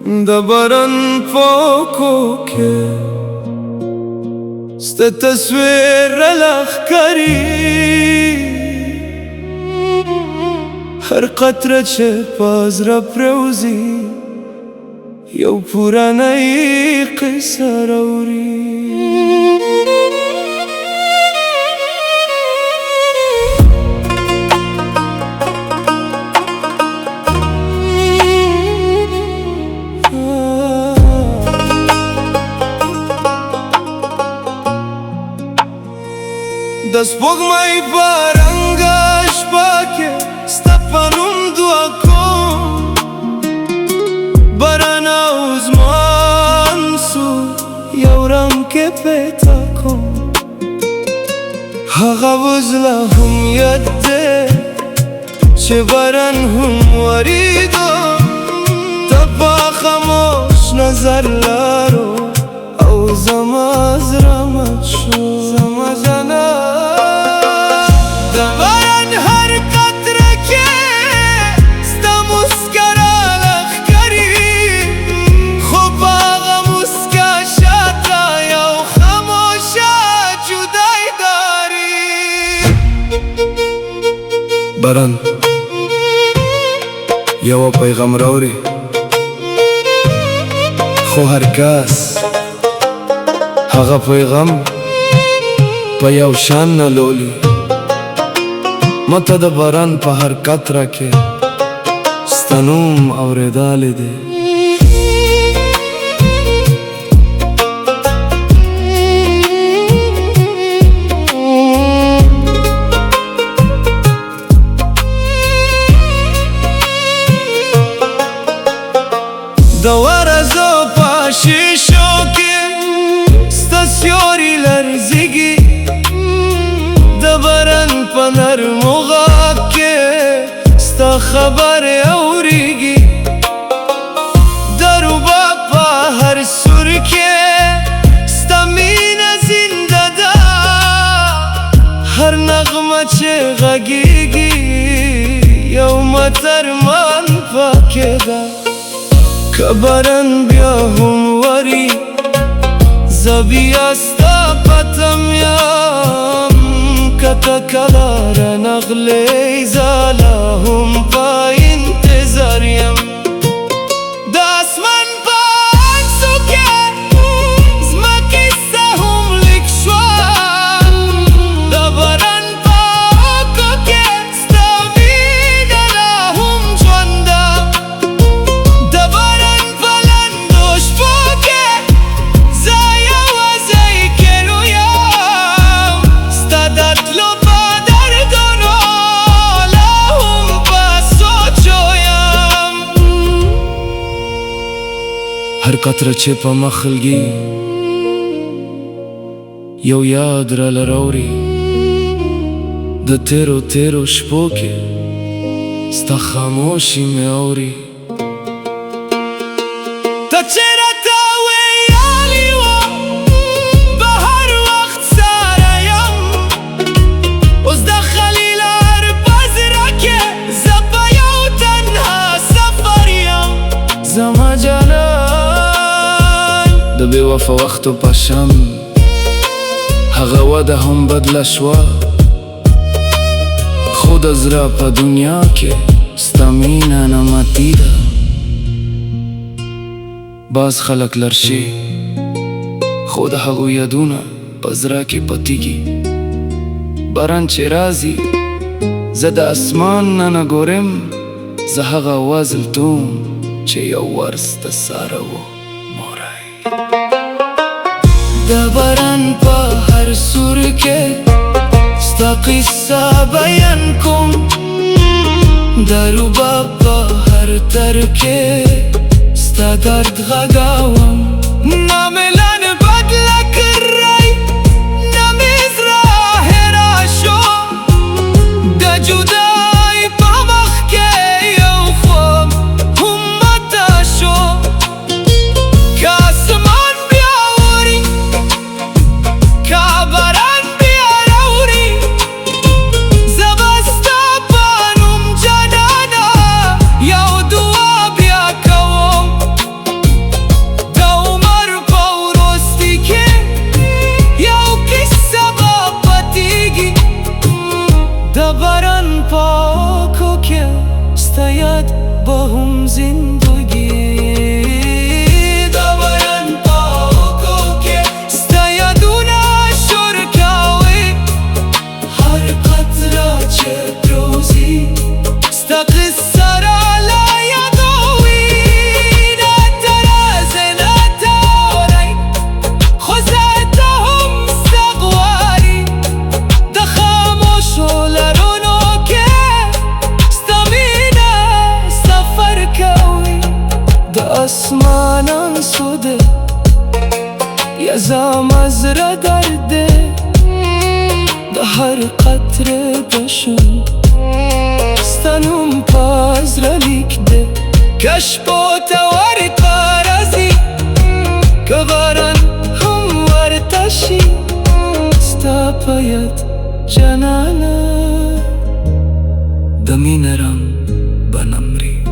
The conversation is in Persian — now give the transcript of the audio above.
د باران پاکو کې ستا تصویر لښکري، هر قطره چې په زړه پرېوځي یو پورنۍ قصه راوړي. د سپوږمۍ په رنګه شپه کې ستا په نوم دعا کوم، باران او زمان سو یو رنګ کې پیدا کوم. هغه اوس لا هم یاد دی چې باران هم وریده، ته په خاموش نظر لارو او زما زړه مات شو. زما جانان د باران هر قطره کې ستا مسکا راښکاري، خو په هغه مسکا شاته یو خاموشه جدایي داري. باران یو پیغام راوړي، خو هر کس هغه پیغام په یو شان نه لولي. ماته د باران په هر قطره کې ستا نوم اورېدلی دی. د ورځو په شیشو کې ستا سیوري لرزیږي، د باران په نرمو غږ کې ستا خبرې اورېږي. د رباب په هر سور کې ستا مینه زنده ده، هر نغمه چې غږیږي یو مترمان پکې ده. که باران بیا هم وری زه بیا ستا په تم یم، که ته کله رانغلې زه لا هم په انتظار یم. د اسمان په عکسو کې زما کیسه هم لیک شوه، د باران په اوښکو کې ستا مینه لا هم ژونده. د باران په لندو شپو کې زه یوازې کېنو یم، ستا د تلو په دردونو لا هم په سوچو یم. هر قطره چې په مخ لګي یو یاد راله راوړي، د تیرو تیرو شپو کې ستا خاموشي مې اوري. ته چې راته ویلي وه به هر وخت سره یم، اوس د خلیلار په زړه کې زه په یو تنها سفر یم. زما جانان د بې وفا وختو په شان هغه وده هم بدله شوه، خو د زړه په دنیا کې ستا مینه نه ماتېده. باز خلک لرشي خو د هغو یادونه په زړه کې پاتېږي. باران چې راځي زه د اسمان نه نه ګورم، زه هغه اواز لټوم چې یو وار ستا ساره و مورای. د باران په هر سور کې ستا قصه بیان کوم، د رباب په هر تر کې ستا درد غږوم. ناملان بدله کړی نمیز راه را شو، د جدای په مخ کې یو خوب هم ماته شو. که اسمان بیا وری که باران بیا راوړي زه به ستا په نوم جانانه یو دعا بیا کوم. آسمانان سوده یزام از را درده ده هر قطره دشون ستنم پاز را لیکده کش بوتواری پارازی کباران هم ورتشی ستا پاید جنانا دمینرم بنمری